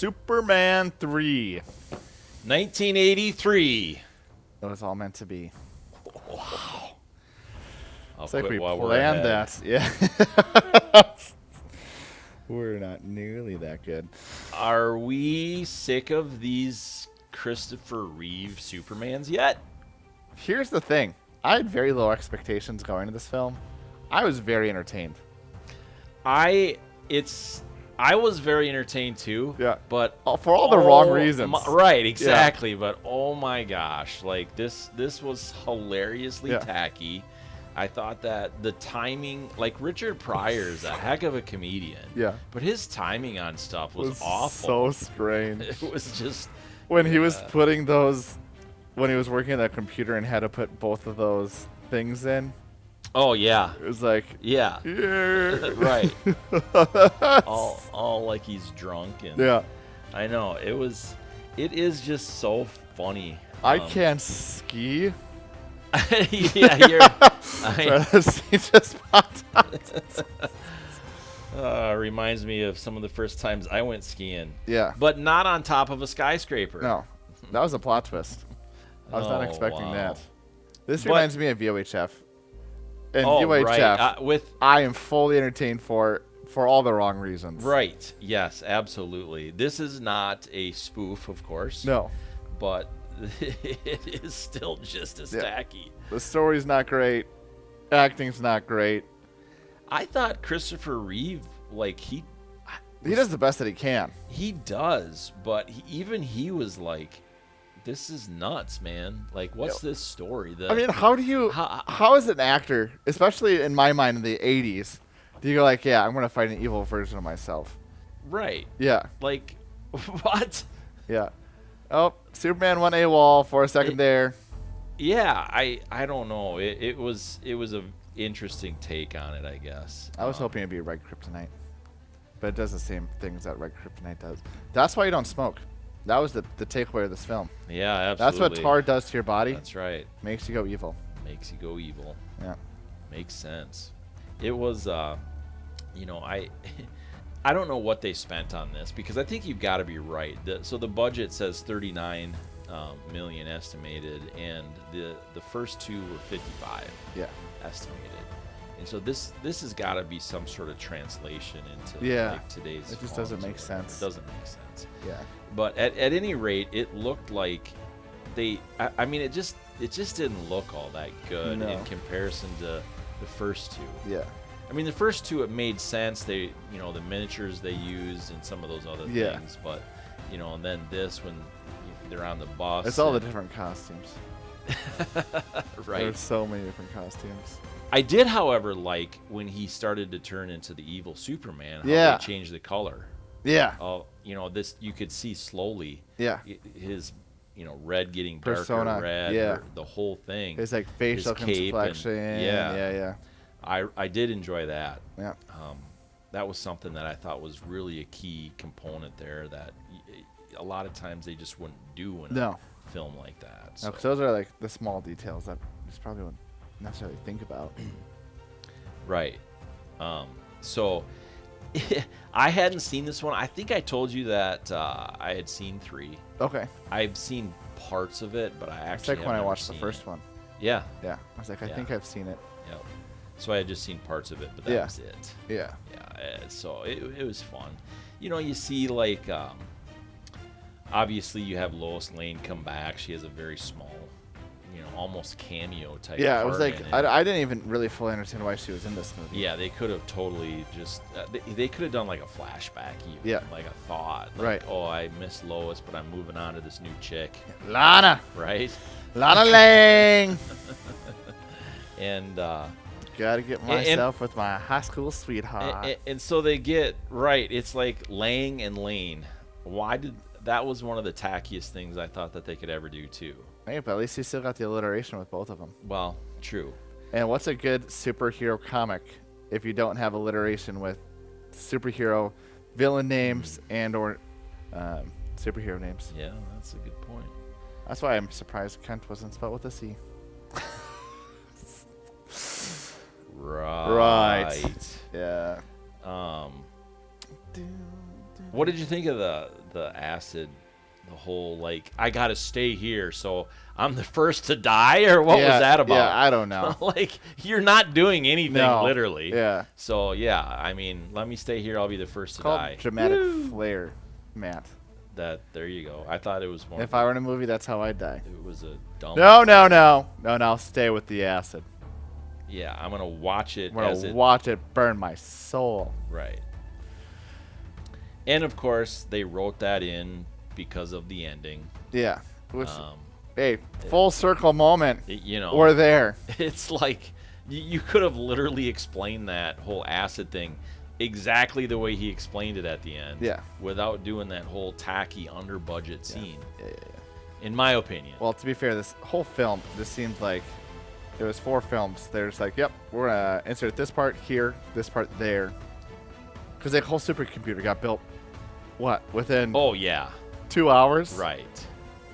Superman 3. 1983. It was all meant to be. Wow. It's like we planned that. Yeah. We're not nearly that good. Are we sick of these Christopher Reeve Supermans yet? Here's the thing. I had very low expectations going to this film. I was very entertained. I was very entertained too. Yeah. But for all the wrong reasons. Right, exactly. Yeah. But oh my gosh, like this was hilariously tacky. I thought that the timing, like Richard Pryor is a heck of a comedian. Yeah. But his timing on stuff was awful. So strange. It was just when he was putting those, when he was working on that computer and had to put both of those things in. Oh yeah. It was like yeah. Right. all like he's drunk and I know it is just so funny. I can't ski. Yeah, he just popped out. Reminds me of some of the first times I went skiing. Yeah. But not on top of a skyscraper. No. That was a plot twist. I was not expecting that. This reminds me of VOHF. And VOHF, right. I am fully entertained for all the wrong reasons. Right. Yes, absolutely. This is not a spoof, of course. No. But it is still just as tacky. The story's not great. Acting's not great. I thought Christopher Reeve, like he does the best that he can. He does, but he was like, this is nuts, man. Like, what's this story? I mean, how is an actor, especially in my mind in the 80s, do you go like, yeah, I'm going to fight an evil version of myself? Right. Yeah. Like, what? Yeah. Oh, Superman went AWOL for a second there. Yeah, I don't know. It was a interesting take on it, I guess. I was hoping it'd be Red Kryptonite, but it does the same things that Red Kryptonite does. That's why you don't smoke. That was the takeaway of this film. Yeah, absolutely. That's what tar does to your body. That's right. Makes you go evil. Makes you go evil. Yeah. Makes sense. It was, I don't know what they spent on this because I think you've got to be right. So the budget says 39 million estimated, and the first two were 55 estimated. And so this has got to be some sort of translation into like today's. It just doesn't make sense. It doesn't make sense. Yeah. But at any rate, it looked like I mean, it just didn't look all that good in comparison to the first two. Yeah. I mean, the first two, it made sense. They, the miniatures they used and some of those other things. But, and then this, when they're on the bus. It's all the different costumes. Right. There's so many different costumes. I did, however, like when he started to turn into the evil Superman, how they changed the color. Yeah. This you could see slowly. Yeah. His, red getting persona, darker red. Yeah. The whole thing. His like facial complexion. Yeah. I did enjoy that. Yeah. That was something that I thought was really a key component there that a lot of times they just wouldn't do in a film like that. So. No, because those are like the small details that just probably wouldn't necessarily think about. Right. So I hadn't seen this one. I think I told you that I had seen 3. Okay. I've seen parts of it, but I actually it's like when I watched the first one. Yeah. Yeah. I was like, I think I've seen it. Yeah. So I had just seen parts of it, but that was it. Yeah. Yeah. So it was fun. You see like obviously you have Lois Lane come back. She has a very small, almost cameo type. Yeah, it was like I didn't even really fully understand why she was in this movie. Yeah, they could have totally just they could have done like a flashback, even like a thought. Like, right. Oh, I miss Lois, but I'm moving on to this new chick. Lana. Right. Lana Lang. And gotta get myself with my high school sweetheart. And so they get right. It's like Lang and Lane. That was one of the tackiest things I thought that they could ever do too. Hey, but at least you still got the alliteration with both of them. Well, true. And what's a good superhero comic if you don't have alliteration with superhero villain names and or superhero names? Yeah, that's a good point. That's why I'm surprised Kent wasn't spelled with a C. Right. Yeah. What did you think of the acid, the whole like I gotta stay here, so I'm the first to die, or what was that about? Yeah, I don't know. Like you're not doing anything literally. Yeah. So yeah, I mean, let me stay here. I'll be the first to die. Dramatic flair, Matt. There you go. I thought it was more. If I were in a movie, that's how I'd die. It was a dumb. No. Stay with the acid. Yeah, I'm gonna watch it. I'm gonna watch it burn my soul. Right. And of course, they wrote that in because of the ending. Yeah. Which, hey, full circle moment. You know, we're there. It's like you could have literally explained that whole acid thing exactly the way he explained it at the end. Yeah. Without doing that whole tacky under budget scene. Yeah. In my opinion. Well, to be fair, this whole film, this seemed like there was 4 films. There's like, yep, we're gonna insert this part here, this part there, because the whole supercomputer got built. What, within? Oh yeah. 2 hours. Right.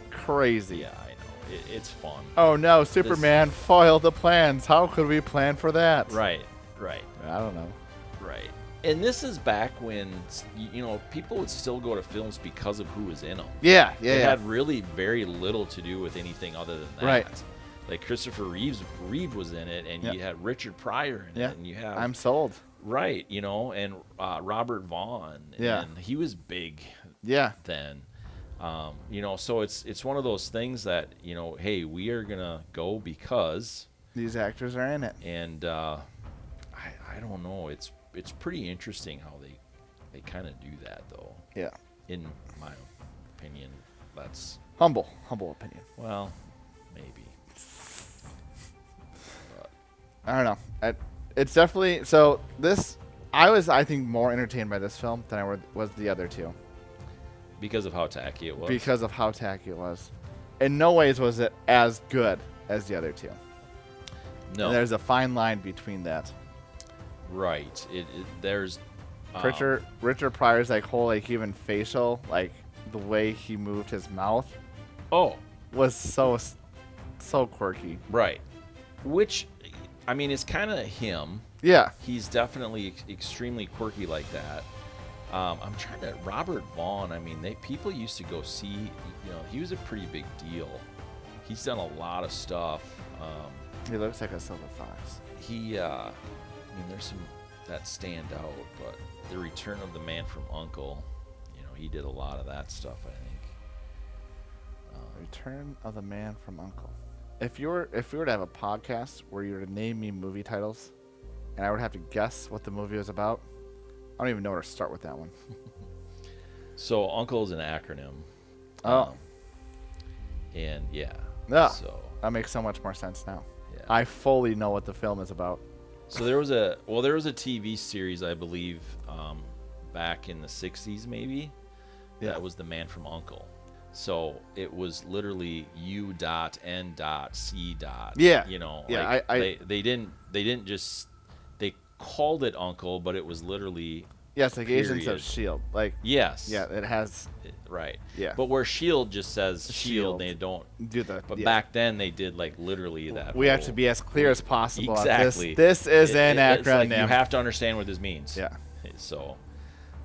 Crazy. Yeah, I know. It's fun. Oh no, Superman foiled the plans. How could we plan for that? Right. I don't know. Right. And this is back when, you know, people would still go to films because of who was in them. Yeah. It had really very little to do with anything other than that. Right. Like Christopher Reeve was in it, and you had Richard Pryor in it, and you have I'm sold. Right, you know, and Robert Vaughn. Yeah. And he was big. Yeah. Then, you know, so it's one of those things that, you know, hey, we are gonna go because these actors are in it. And I don't know. It's pretty interesting how they kind of do that, though. Yeah. In my opinion, that's humble opinion. Well, maybe. But I don't know. It's definitely so. This I think more entertained by this film than I was the other two. Because of how tacky it was. Because of how tacky it was. In no ways was it as good as the other two. No. And there's a fine line between that. Right. There's Richard Pryor's like whole like even facial, like the way he moved his mouth. Oh, was so quirky. Right. Which, I mean, it's kind of him. Yeah. He's definitely extremely quirky like that. I'm trying to Robert Vaughn. I mean, people used to go see. You know, he was a pretty big deal. He's done a lot of stuff. He looks like a silver fox. I mean, there's some that stand out, but The Return of the Man from U.N.C.L.E., you know, he did a lot of that stuff, I think. Return of the Man from U.N.C.L.E. If we were to have a podcast where you were to name me movie titles, and I would have to guess what the movie was about, I don't even know where to start with that one. So U.N.C.L.E. is an acronym. Oh. And yeah. So that makes so much more sense now. Yeah. I fully know what the film is about. So there was a TV series, I believe, back in the 60s maybe. Yeah. That was The Man from U.N.C.L.E. So it was literally U.N.C. Yeah. You know, yeah, like they didn't just they called it U.N.C.L.E., but it was literally yes, like period. Agents of S.H.I.E.L.D. Like yes. Yeah, it has right. Yeah. But where S.H.I.E.L.D. just says S.H.I.E.L.D., they don't do that. But back then they did like literally that. We have to be as clear as possible. Exactly. This is an acronym. Like you have to understand what this means. Yeah. So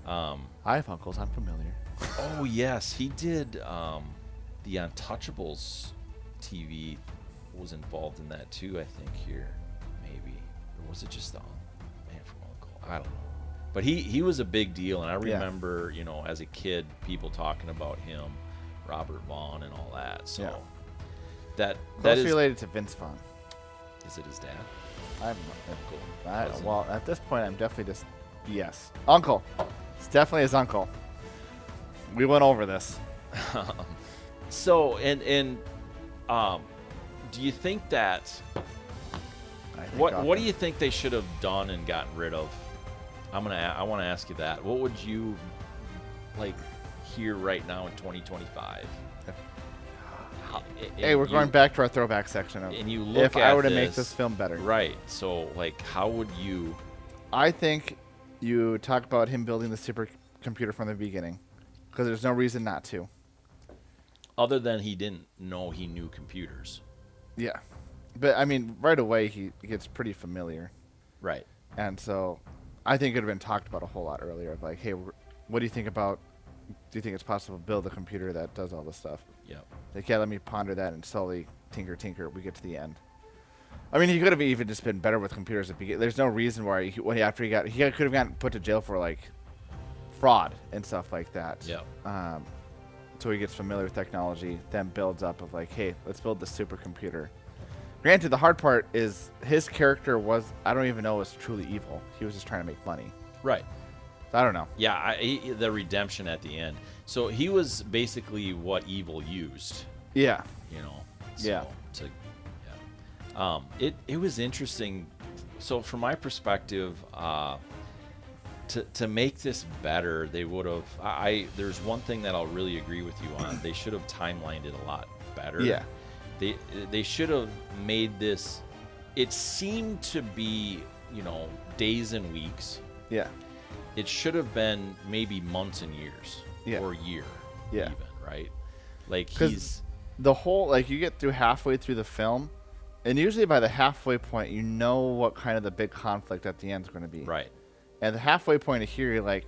I have uncles, I'm familiar. Oh yes, he did the Untouchables TV was involved in that too, I think here. Maybe. Or was it just the Man from U.N.C.L.E.? I don't know. But he was a big deal, and I remember, you know, as a kid, people talking about him, Robert Vaughn and all that. So that is related to Vince Vaughn. Is it his dad? I'm not cool. Well, at this point, I'm definitely just yes, uncle. It's definitely his uncle. We went over this. So do you think that what do you think they should have done and gotten rid of? I want to ask you that. What would you like hear right now in 2025? Hey, we're going back to our throwback section. And you look if I were to make this film better, right? So like, how would you? I think you talk about him building the supercomputer from the beginning, because there's no reason not to. Other than he didn't know he knew computers. Yeah. But, I mean, right away he gets pretty familiar. Right. And so I think it would have been talked about a whole lot earlier of like, hey, what do you think about do you think it's possible to build a computer that does all this stuff? Yep. Like, yeah, let me ponder that and slowly tinker. We get to the end. I mean, he could have even just been better with computers at the beginning. There's no reason why he could have gotten put to jail for like fraud and stuff like that. Yeah. So he gets familiar with technology, then builds up of like, hey, let's build the supercomputer. Granted, the hard part is his character was, I don't even know, was truly evil. He was just trying to make money. Right. So I don't know. Yeah, the redemption at the end. So he was basically what evil used. Yeah. You know. Yeah. It was interesting. So from my perspective, to make this better, they would have. There's one thing that I'll really agree with you on. They should have timelined it a lot better. Yeah. They should have made this. It seemed to be, days and weeks. Yeah. It should have been maybe months and years. Yeah. Or year. Yeah. Even, right? Like the whole, like, you get through halfway through the film, and usually by the halfway point, you know what kind of the big conflict at the end is going to be. Right. And the halfway point of here, you're like,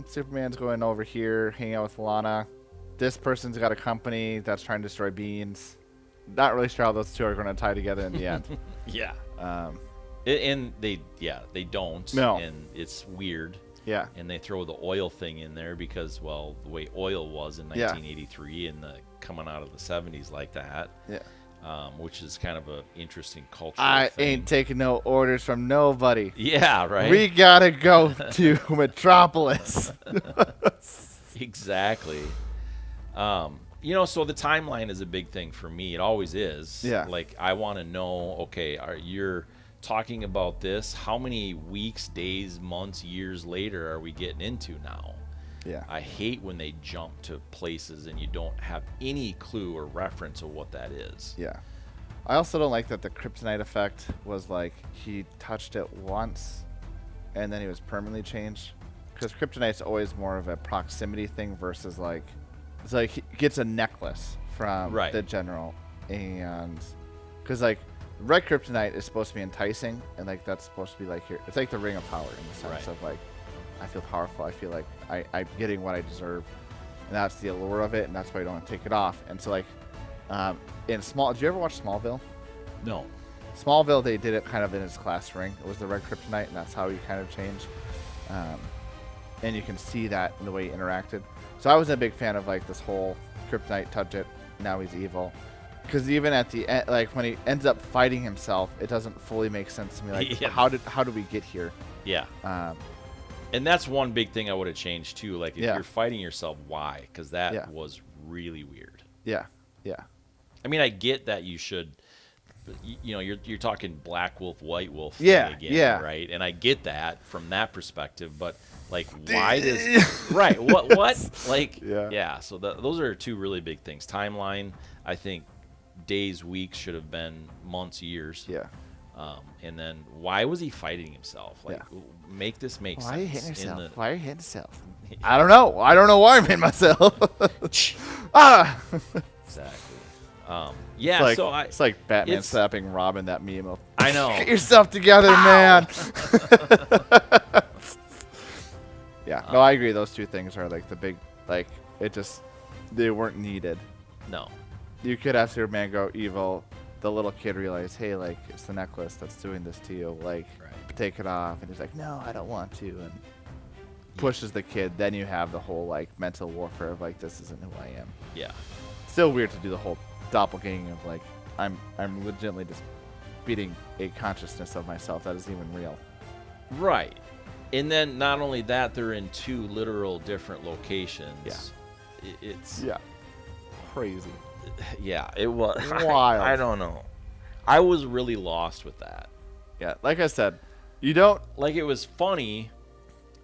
Superman's going over here, hanging out with Lana. This person's got a company that's trying to destroy beans. Not really sure how those two are going to tie together in the end. Yeah. And they don't. No. And it's weird. Yeah. And they throw the oil thing in there because, well, the way oil was in 1983 and coming out of the 70s like that. Yeah. Which is kind of an interesting cultural I thing. ain't taking no orders from nobody. Yeah, right. We gotta go to Metropolis. Exactly. So the timeline is a big thing for me. It always is. Yeah. Like, I want to know, okay, you're talking about this. How many weeks, days, months, years later are we getting into now? Yeah. I hate when they jump to places and you don't have any clue or reference of what that is. Yeah. I also don't like that the kryptonite effect was like he touched it once and then he was permanently changed. Because kryptonite's always more of a proximity thing versus like, it's like he gets a necklace from the general. And because like red kryptonite is supposed to be enticing and like that's supposed to be like here. It's like the ring of power in the sense of like, I feel powerful. I feel like I'm getting what I deserve, and that's the allure of it, and that's why you don't want to take it off. And so, like, did you ever watch Smallville? No. Smallville, they did it kind of in his class ring. It was the red kryptonite, and that's how he kind of changed. And you can see that in the way he interacted. So I was a big fan of like this whole kryptonite touch it, now he's evil. Because even at the end, like when he ends up fighting himself, it doesn't fully make sense to me. Like, how did we get here? Yeah. And that's one big thing I would have changed too. Like, if you're fighting yourself, why? Because that was really weird. Yeah, yeah. I mean, I get that you should, you're talking Black Wolf, White Wolf thing again, right? And I get that from that perspective, but like, why does what? Like, yeah. So those are two really big things. Timeline, I think, days, weeks should have been months, years. Yeah. And then why was he fighting himself? Like, make this make sense. Why are you hitting yourself? Why are you hitting yourself? I don't know. I don't know why I'm hitting myself. Exactly. It's like Batman slapping Robin, that meme of, I know. Get yourself together, man. Yeah. No, I agree. Those two things are like the big, like, they weren't needed. No. You could have Superman go evil. The little kid realized, hey, like, it's the necklace that's doing this to you. Like, take it off. And he's like, no, I don't want to. And pushes the kid. Then you have the whole, like, mental warfare of, like, this isn't who I am. Yeah. Still weird to do the whole doppelganging of, like, I'm legitimately just beating a consciousness of myself that isn't even real. Right. And then not only that, they're in two literal different locations. Yeah. It's... Yeah. Crazy. Yeah, it was wild. I don't know. I was really lost with that. Yeah, like I said, you don't like it was funny.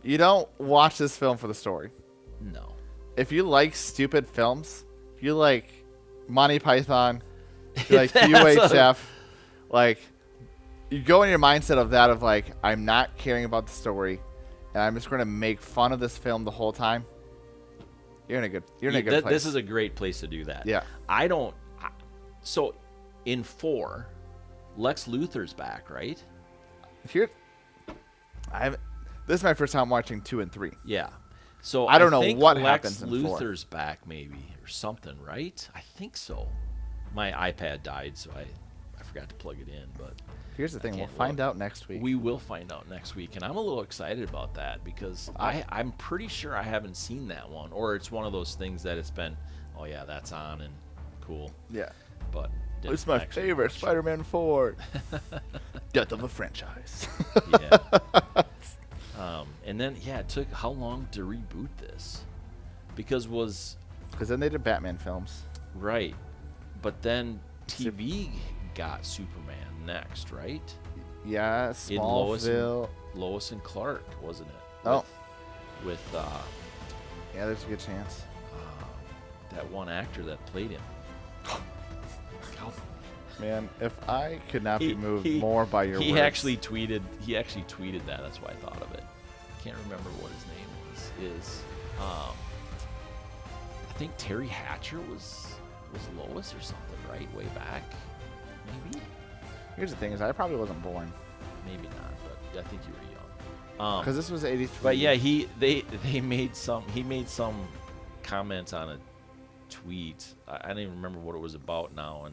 You don't watch this film for the story. No. If you like stupid films, if you like Monty Python, if you like UHF, like you go in your mindset of that of like, I'm not caring about the story, and I'm just going to make fun of this film the whole time. You're in a good place. This is a great place to do that. Yeah. So in 4, Lex Luthor's back, right? This is my first time watching 2 and 3. Yeah. So I don't know think what Lex happens in 4. Luthor's back maybe or something, right? I think so. My iPad died, so I forgot to plug it in. But here's the thing: we'll find out next week. We will find out next week, and I'm a little excited about that because I'm pretty sure I haven't seen that one, or it's one of those things that it's been, oh yeah, that's on and cool. Yeah. But it's my favorite Spider-Man 4. Death of a franchise. Yeah. And then it took how long to reboot this? Because then they did Batman films. Right. But then TV got Superman next, right? Yeah, Smallville. Lois and Clark, wasn't it? Oh. With yeah, there's a good chance. That one actor that played him. Man, if I could not be moved more by your words. He actually tweeted that. That's why I thought of it. Can't remember what his name is. I think Terry Hatcher was Lois or something, right? Way back, maybe. Here's the thing: is I probably wasn't born. Maybe not, but I think you were young. Because this was '83. But yeah, he made some comments on a tweet. I don't even remember what it was about now,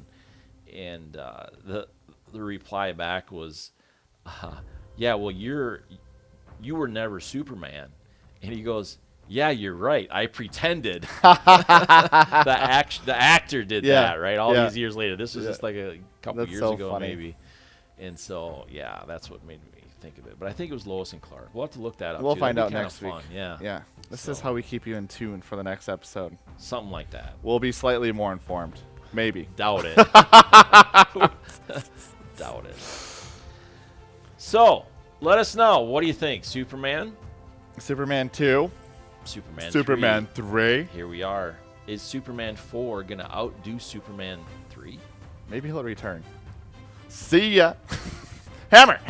and the reply back was, yeah, well you were never Superman, and he goes, yeah, you're right. I pretended. The actor did that, right? All these years later. This was just like a couple years ago, funny. Maybe. And so, yeah, that's what made me think of it. But I think it was Lois and Clark. We'll have to look that up. We'll find out next week. Yeah. Yeah. This is how we keep you in tune for the next episode. Something like that. We'll be slightly more informed. Maybe. Doubt it. Doubt it. So, let us know. What do you think? Superman 2. Superman 3. Here we are. Is Superman 4 going to outdo Superman 3? Maybe he'll return. See ya. Hammer!